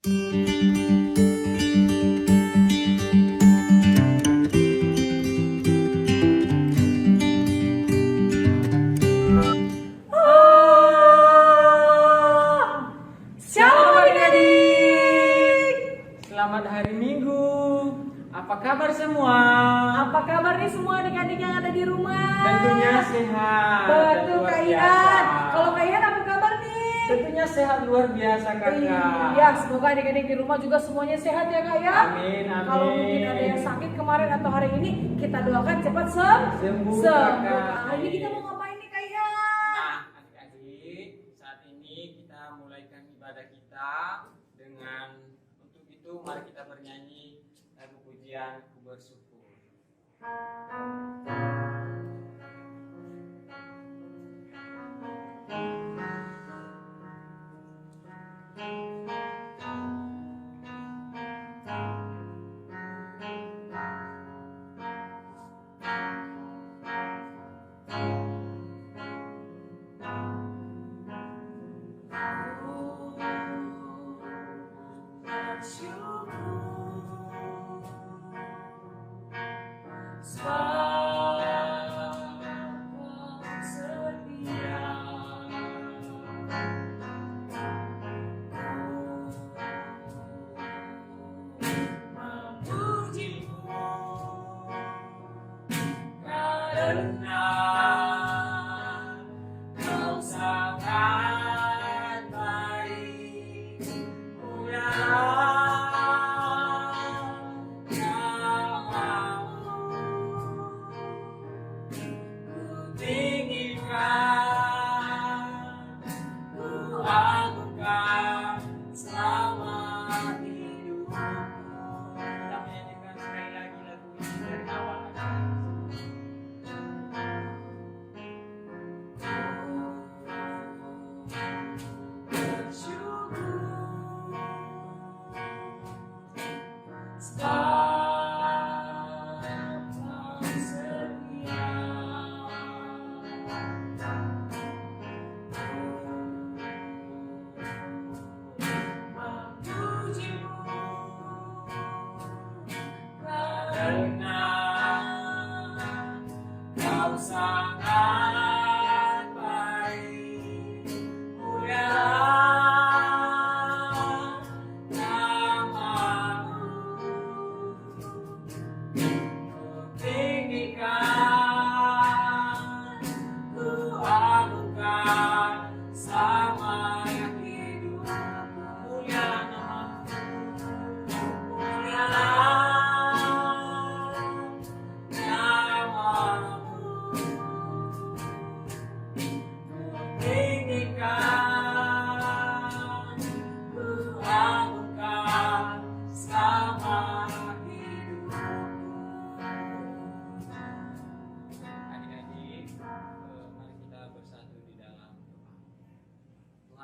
Shalom adik-adik. Selamat hari Minggu. Apa kabar semua? Apa kabar nih semua adik-adik yang ada di rumah? Tentunya sehat. Betul luar Kak biasa. Ian. Kalau Kak Ian apa kabar nih? Tentunya sehat luar biasa kakak. Iya, semoga adik-adik di rumah juga semuanya sehat ya Kak Ian. Amin, amin. Kalau mungkin ada yang sakit kemarin atau hari ini, kita doakan cepat Sembuh, sembuh. Kakak. Hari ini kita mau ngapain nih Kak Ian? Nah, adik-adik, saat ini kita mulaikan ibadah kita dengan untuk itu mari kita bernyanyi lagu pujian Ku Bersyukur.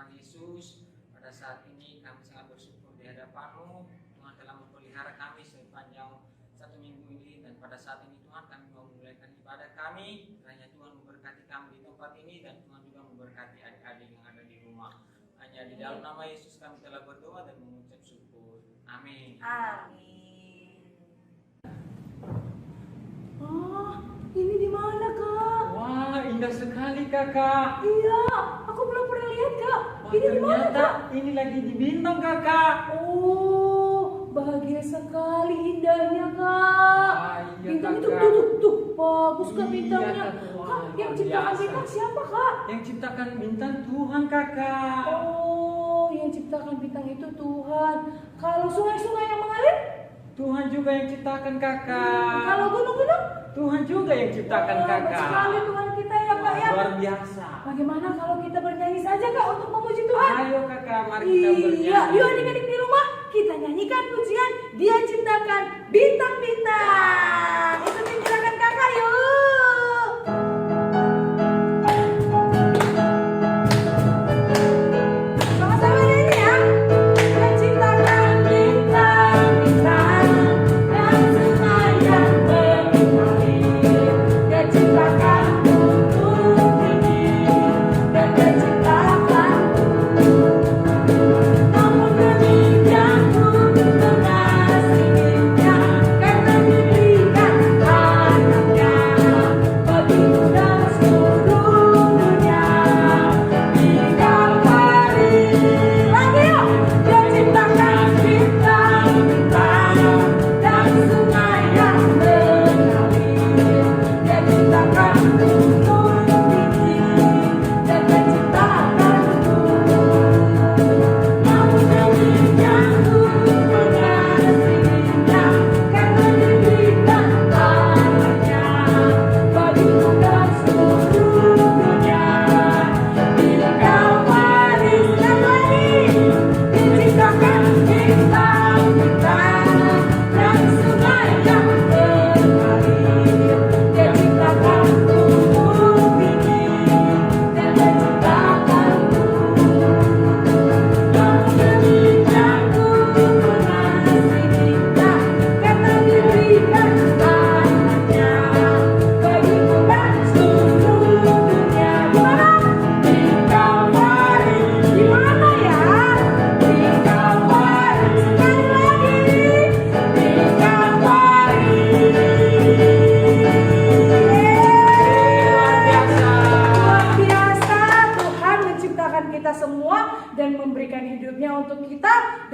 Yesus, pada saat ini kami sangat bersyukur di hadapan-Mu. Tuhan telah memelihara kami sepanjang satu minggu ini, dan pada saat ini Tuhan kami mau memulaikan ibadah kami. Hanya Tuhan memberkati kami di tempat ini, dan Tuhan juga memberkati adik-adik yang ada di rumah. Hanya di dalam nama Yesus kami telah berdoa dan mengucap syukur. Amin. Amin. Oh, ini di mana Kak? Wah, indah sekali kakak. Iya, aku belum pernah lihat Kak. Wah, Ini di mana ternyata Kak? ini lagi di Bintang kakak. Oh, bahagia sekali indahnya Kak. Ah, iya, Bintang itu Kakak. tuh, bagus Kak Iya, bintangnya. Kakak. Wah, Kak, yang luar ciptakan biasa. bintang siapa Kak? Yang ciptakan bintang Tuhan kakak. Oh, yang ciptakan bintang itu Tuhan. Kalau sungai-sungai yang mengalir? Tuhan juga yang ciptakan kakak. Kalau gunung-gunung? Tuhan juga yang ciptakan Hebat kakak. sekali Tuhan kita ya Kak ya. Luar biasa. Bagaimana kalau kita bernyanyi saja Kak untuk memuji Tuhan? Ayo kakak, mari kita bernyanyi. Iya, yuk adik-adik di rumah kita nyanyikan pujian Dia ciptakan bintang-bintang. Itu silakan kakak yuk. Sama-sama nyanyi ya. Dia ciptakan bintang-bintang dan sungai yang mengalir. Dia ciptakan gunung tinggi dan dia ciptakan namun demi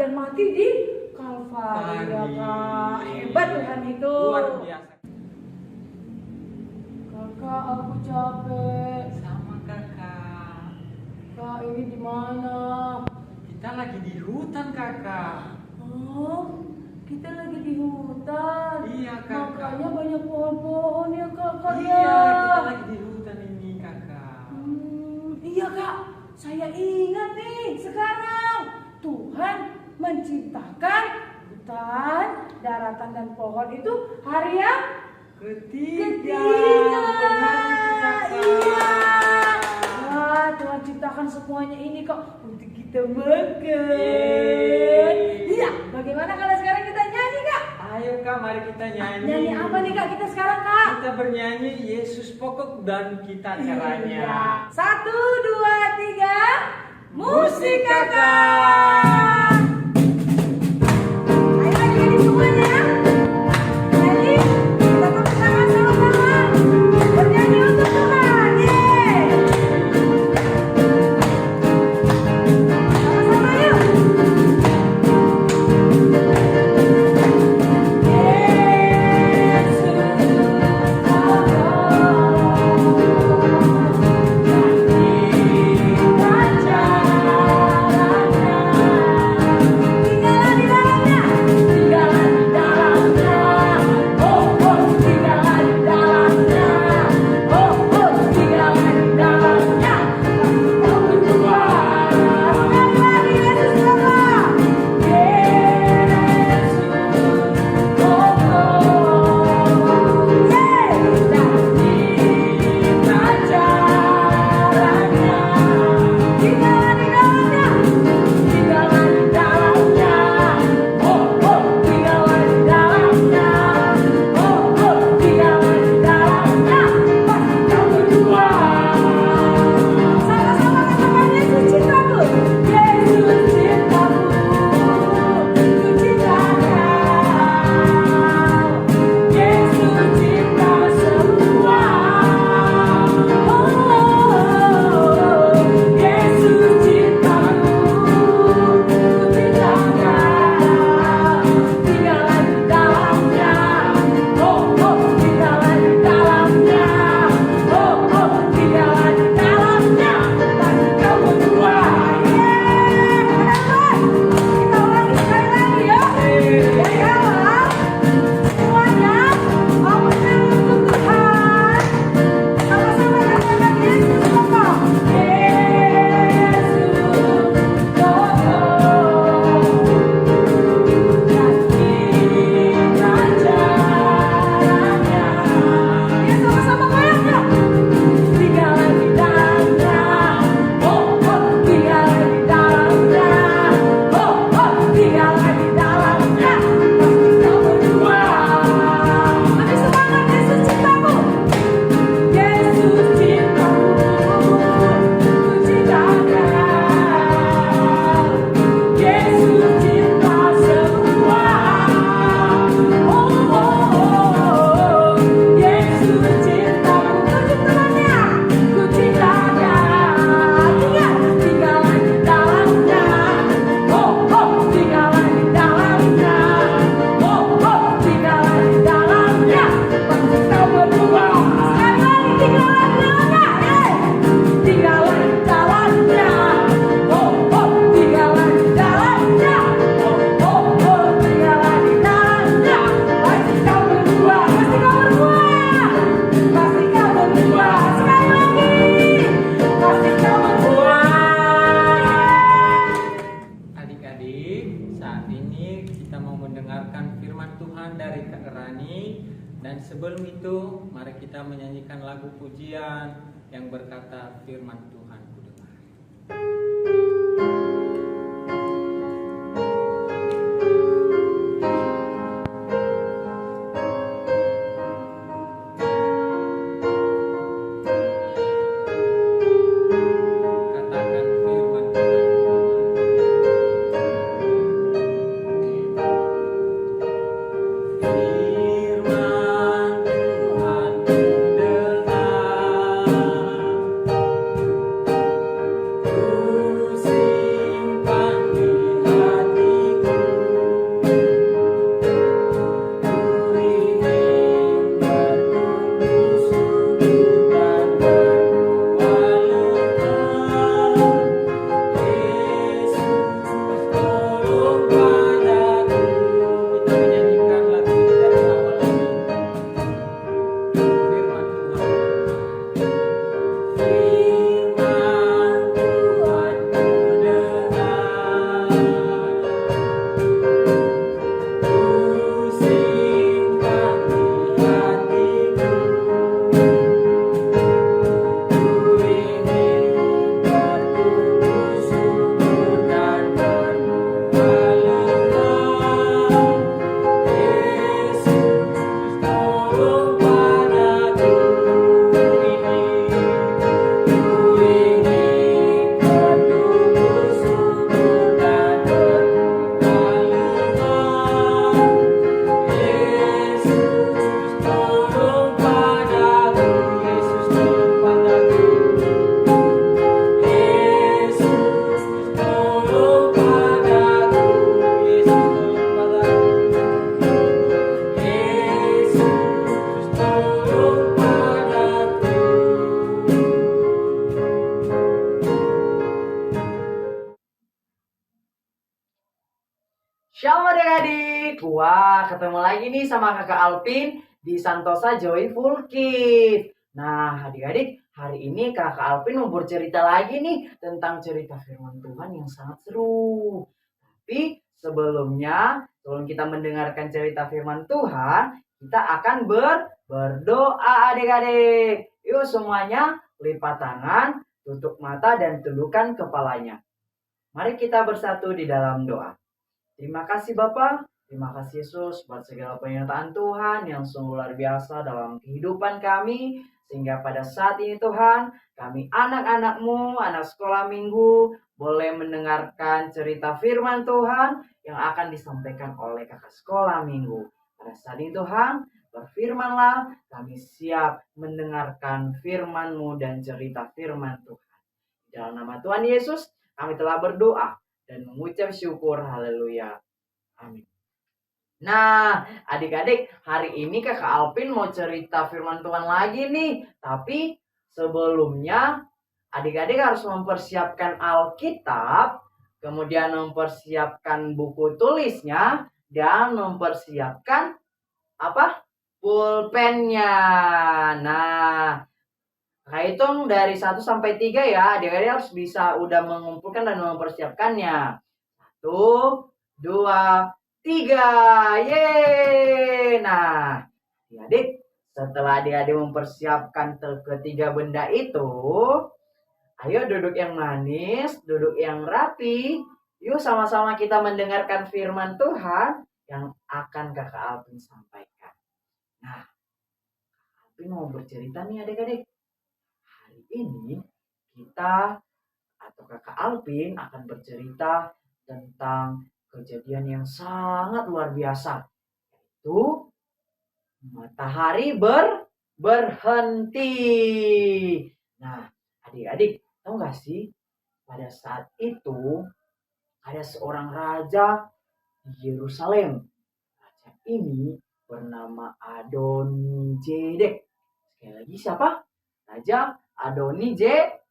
dan mati di Kalvari ya Kak. Hebat Tuhan itu. Luar biasa. Kakak, aku capek. Sama kakak. Kak, ini di mana? Kita lagi di hutan kakak. Oh, kita lagi di hutan. Iya kakak. Makanya banyak pohon-pohon ya Kakak Iya, ya. kita lagi di hutan ini kakak. Iya Kak, saya ingat nih sekarang Tuhan menciptakan hutan, daratan dan pohon itu hari yang Ketiga. Benar itu, Kakak. Wah, Tuhan ciptakan semuanya ini kok untuk kita makan. Iya, bagaimana kalau sekarang kita nyanyi Kak? Ayo kak, mari kita nyanyi. Nyanyi apa nih Kak kita sekarang Kak? Kita bernyanyi Yesus pokok dan kita caranya. Iya. 1, 2, 3, Musik kakak. Ayo lagi nyanyi semuanya ya. Nyanyi, kita tepuk tangan sama-sama. Bernyanyi untuk Tuhan. Yeay. Sama-sama yuk. Dan sebelum itu, mari kita menyanyikan lagu pujian yang berkata firman Tuhan ku dengar. Katakan firman Tuhan ku dengar. Shalom adik-adik. Wah, ketemu lagi nih sama kakak Alpin di Santosa Joyful Kids. Nah, adik-adik, hari ini kakak Alpin mau bercerita lagi nih tentang cerita firman Tuhan yang sangat seru. Tapi sebelum kita mendengarkan cerita firman Tuhan, kita akan berdoa adik-adik. Yuk semuanya lipat tangan, tutup mata dan tundukkan kepalanya. Mari kita bersatu di dalam doa. Terima kasih Bapa, terima kasih Yesus buat segala penyertaan Tuhan yang sungguh luar biasa dalam kehidupan kami. Sehingga pada saat ini Tuhan, kami anak-anak-Mu, anak sekolah minggu, boleh mendengarkan cerita firman Tuhan yang akan disampaikan oleh kakak sekolah minggu. Pada saat ini Tuhan, berfirmanlah, kami siap mendengarkan firman-Mu dan cerita firman Tuhan. Dalam nama Tuhan Yesus, kami telah berdoa dan mengucap syukur, haleluya, amin. Nah, adik-adik, hari ini kakak Alpin mau cerita firman Tuhan lagi nih. Tapi sebelumnya, adik-adik harus mempersiapkan Alkitab, kemudian mempersiapkan buku tulisnya, dan mempersiapkan pulpennya. Nah, hitung dari 1 sampai 3 ya, adik-adik harus bisa udah mengumpulkan dan mempersiapkannya. 1, 2, 3. Yeay! Nah, adik-adik, setelah adik-adik mempersiapkan ketiga benda itu, ayo duduk yang manis, duduk yang rapi. Yuk sama-sama kita mendengarkan firman Tuhan yang akan kakak Alpin sampaikan. Nah, Alpin mau bercerita nih adik-adik. Ini kita atau kakak Alpin akan bercerita tentang kejadian yang sangat luar biasa, yaitu matahari berhenti. Nah, adik-adik tahu nggak sih, pada saat itu ada seorang raja di Yerusalem. Raja ini bernama Adonijedek. Sekali lagi siapa? Raja Adonijedek.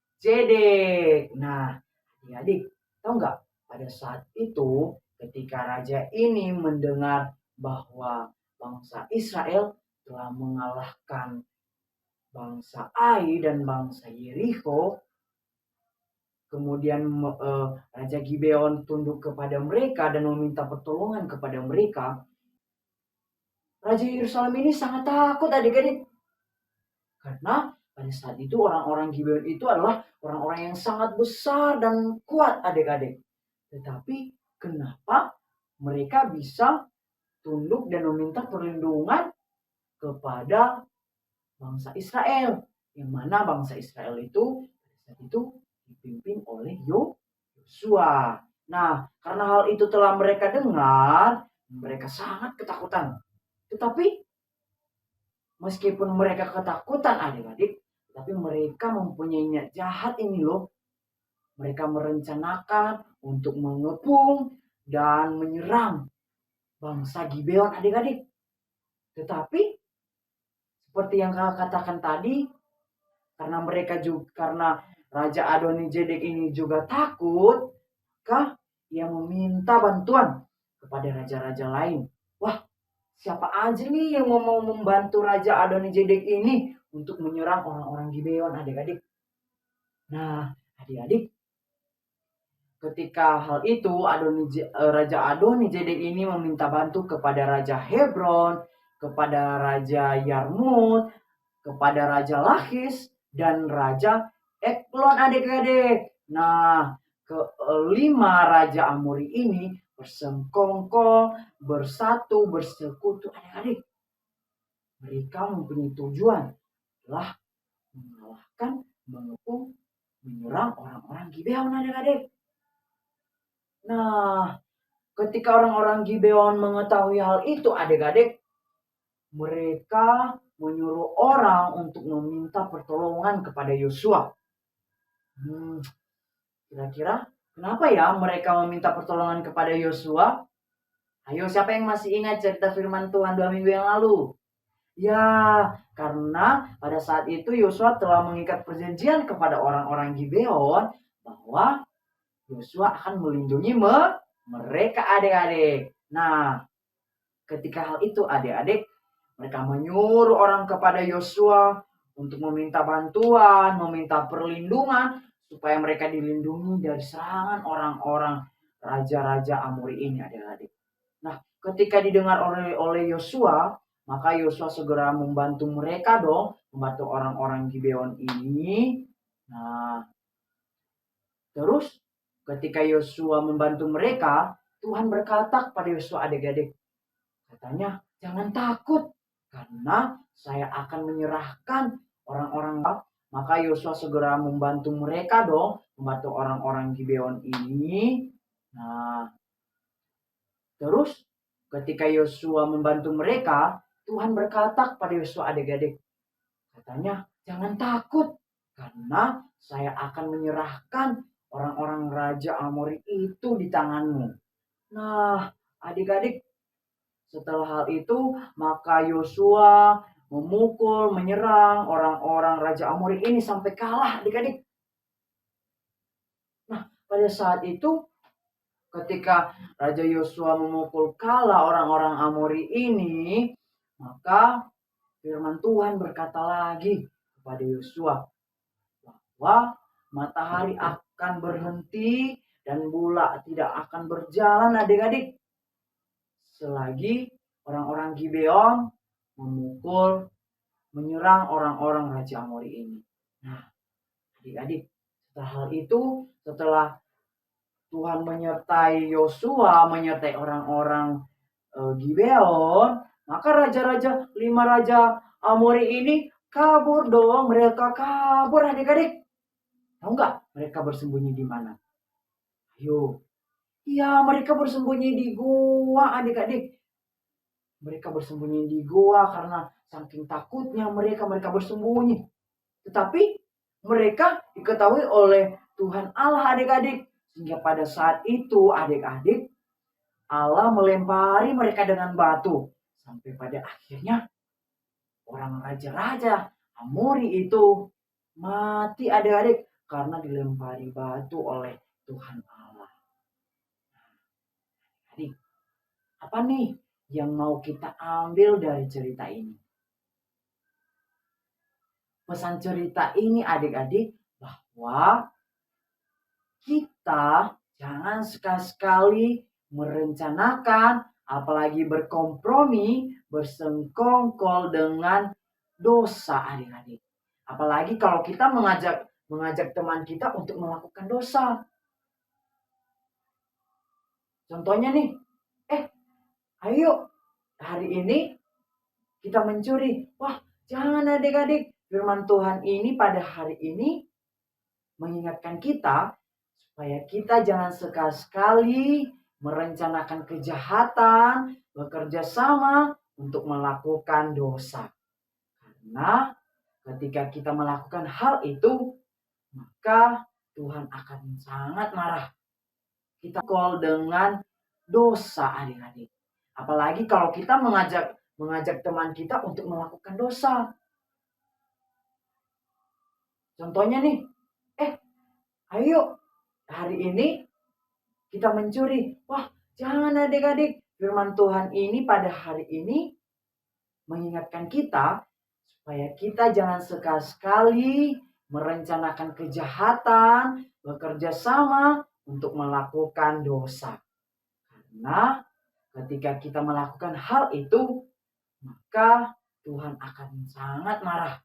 Nah, adik-adik, tahu nggak? Pada saat itu, ketika raja ini mendengar bahwa bangsa Israel telah mengalahkan bangsa Ai dan bangsa Yeriko, kemudian Raja Gibeon tunduk kepada mereka dan meminta pertolongan kepada mereka. Raja Yerusalem ini sangat takut adik-adik. Karena pada saat itu orang-orang Gibeon itu adalah orang-orang yang sangat besar dan kuat adik-adik. Tetapi kenapa mereka bisa tunduk dan meminta perlindungan kepada bangsa Israel? Yang mana bangsa Israel itu pada saat itu dipimpin oleh Yosua. Nah, karena hal itu telah mereka dengar, mereka sangat ketakutan. Tetapi meskipun mereka ketakutan adik-adik, tapi mereka mempunyai niat jahat ini loh. Mereka merencanakan untuk mengepung dan menyerang bangsa Gibeon adik-adik. Tetapi seperti yang kakak katakan tadi, karena Raja Adonijedek ini juga takut, maka ia meminta bantuan kepada raja-raja lain. Wah, siapa aja nih yang mau membantu Raja Adonijedek ini untuk menyerang orang-orang Gibeon adik-adik? Nah, adik-adik, ketika hal itu Raja Adonijedek ini meminta bantu kepada Raja Hebron, kepada Raja Yarmut, kepada Raja Lakis, dan Raja Eglon adik-adik. Nah, kelima Raja Amori ini bersengkongkol, bersatu, bersekutu adik-adik. Mereka mempunyai tujuan adalah mengalahkan, mengepung, menyerang orang-orang Gibeon adik-adik. Nah, ketika orang-orang Gibeon mengetahui hal itu adik-adik, mereka menyuruh orang untuk meminta pertolongan kepada Yosua. Kira-kira kenapa ya mereka meminta pertolongan kepada Yosua? Ayo, siapa yang masih ingat cerita firman Tuhan 2 minggu yang lalu? Ya, karena pada saat itu Yosua telah mengikat perjanjian kepada orang-orang Gibeon bahwa Yosua akan melindungi mereka adik-adik. Nah, ketika hal itu adik-adik, mereka menyuruh orang kepada Yosua untuk meminta bantuan, meminta perlindungan supaya mereka dilindungi dari serangan orang-orang raja-raja Amori ini adik-adik. Nah, ketika didengar oleh Yosua, maka Yosua segera membantu mereka dong, membantu orang-orang Gibeon ini. Nah, terus ketika Yosua membantu mereka, Tuhan berkata kepada Yosua adik-adik, katanya, jangan takut karena saya akan menyerahkan orang-orang. Maka Yosua segera membantu mereka dong, membantu orang-orang Gibeon ini. Nah, terus ketika Yosua membantu mereka, Tuhan berkata kepada Yosua adik-adik, katanya, jangan takut karena saya akan menyerahkan orang-orang raja Amori itu di tanganmu. Nah, adik-adik, setelah hal itu, maka Yosua memukul, menyerang orang-orang Raja Amori ini sampai kalah adik-adik. Nah, pada saat itu, ketika Raja Yosua memukul kalah orang-orang Amori ini, maka firman Tuhan berkata lagi kepada Yosua bahwa matahari akan berhenti dan bulan tidak akan berjalan adik-adik selagi orang-orang Gibeon memukul, menyerang orang-orang Raja Amori ini. Nah, adik-adik, setelah hal itu, setelah Tuhan menyertai Yosua, menyertai orang-orang Gibeon, maka raja-raja, 5 raja Amori ini kabur dong. Mereka kabur adik-adik. Tahu nggak mereka bersembunyi di mana? Ayo. Ya, mereka bersembunyi di gua adik-adik. Mereka bersembunyi di gua karena saking takutnya mereka bersembunyi. Tetapi mereka diketahui oleh Tuhan Allah adik-adik. Sehingga pada saat itu adik-adik, Allah melempari mereka dengan batu. Sampai pada akhirnya orang raja-raja Amori itu mati adik-adik karena dilempari batu oleh Tuhan Allah. Adik, apa nih yang mau kita ambil dari cerita ini? Pesan cerita ini adik-adik bahwa kita jangan sekali-sekali merencanakan, apalagi berkompromi, bersengkongkol dengan dosa adik-adik. Apalagi kalau kita mengajak teman kita untuk melakukan dosa. Contohnya nih, ayo hari ini kita mencuri. Wah, jangan adik-adik. Firman Tuhan ini pada hari ini mengingatkan kita supaya kita jangan sekali-sekali merencanakan kejahatan, bekerja sama untuk melakukan dosa. Karena ketika kita melakukan hal itu, maka Tuhan akan sangat marah. Kita call dengan dosa adik-adik. Apalagi kalau kita mengajak teman kita untuk melakukan dosa. Contohnya nih, ayo hari ini kita mencuri. Wah, jangan adik-adik. Firman Tuhan ini pada hari ini mengingatkan kita supaya kita jangan sekali-sekali merencanakan kejahatan, bekerja sama untuk melakukan dosa. Karena ketika kita melakukan hal itu, maka Tuhan akan sangat marah.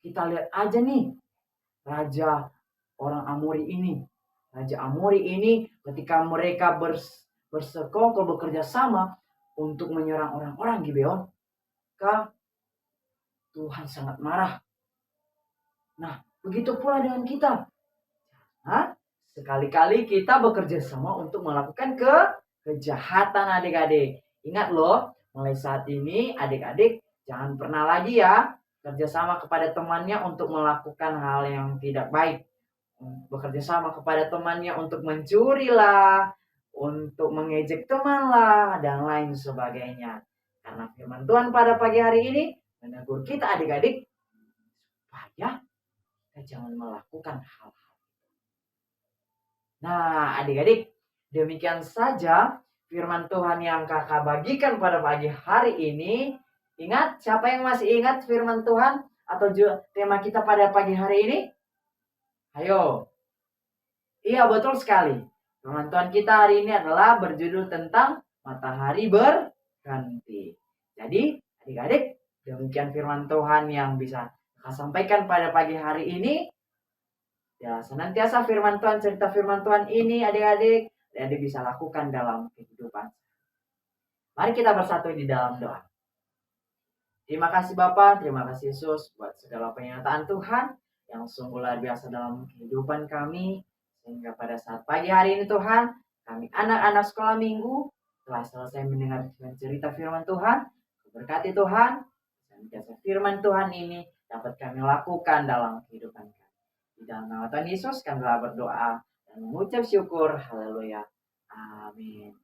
Kita lihat aja nih, raja orang Amori ini. Raja Amori ini ketika mereka bersekongkol bekerja sama untuk menyerang orang-orang Gibeon, maka Tuhan sangat marah. Nah, begitu pula dengan kita. Sekali-kali kita bekerja sama untuk melakukan kejahatan adik-adik. Ingat loh, mulai saat ini adik-adik jangan pernah lagi ya kerjasama kepada temannya untuk melakukan hal yang tidak baik. Bekerja sama kepada temannya untuk mencuri lah, untuk mengejek teman lah, dan lain sebagainya. Karena firman Tuhan pada pagi hari ini menegur kita adik-adik supaya kita jangan melakukan hal-hal. Nah adik-adik, demikian saja firman Tuhan yang kakak bagikan pada pagi hari ini. Ingat, siapa yang masih ingat firman Tuhan atau tema kita pada pagi hari ini? Ayo. Iya, betul sekali. Firman Tuhan kita hari ini adalah berjudul tentang matahari berganti. Jadi, adik-adik, demikian firman Tuhan yang bisa kakak sampaikan pada pagi hari ini. Ya, senantiasa firman Tuhan, cerita firman Tuhan ini adik-adik bisa lakukan dalam kehidupan. Mari kita bersatu di dalam doa. Terima kasih Bapa, terima kasih Yesus buat segala pernyataan Tuhan yang sungguh luar biasa dalam kehidupan kami. Sehingga pada saat pagi hari ini Tuhan, kami anak-anak sekolah minggu telah selesai mendengar cerita firman Tuhan. Berkati Tuhan, senantiasa firman Tuhan ini dapat kami lakukan dalam kehidupan kami. Di dalam nama Tuhan Yesus kami telah berdoa dan mengucap syukur. Haleluya. Amin.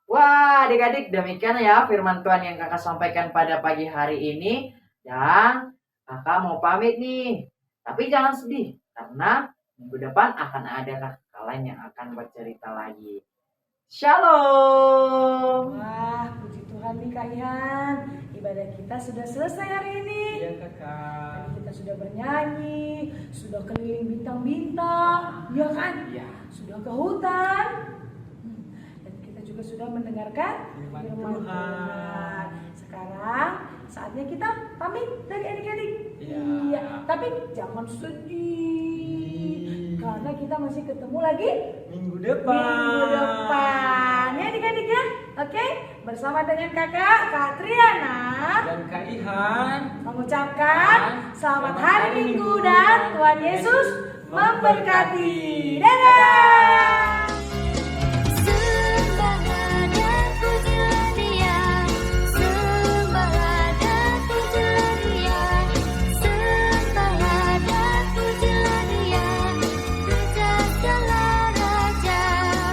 Wah, adik-adik, demikian ya firman Tuhan yang kakak sampaikan pada pagi hari ini. Dan kakak mau pamit nih. Tapi jangan sedih, karena minggu depan akan ada kakak lain yang akan bercerita lagi. Shalom. Wah, puji Tuhan nih Kak Ihan. Ibadah kita sudah selesai hari ini. Iya kakak. Tadi kita sudah bernyanyi, sudah keliling bintang-bintang, ya kan? Iya. Sudah ke hutan. Dan kita juga sudah mendengarkan Firman firman Tuhan. Tuhan. Sekarang saatnya kita pamit dari adik-adik. Iya. Tapi jangan sedih. Karena kita masih ketemu lagi Minggu depan. minggu depan. Ya adik-adik ya. Oke, bersama dengan kakak Kak Triana Dan Kak Ihan mengucapkan selamat hari Minggu dan Tuhan Yesus memberkati. Dadah.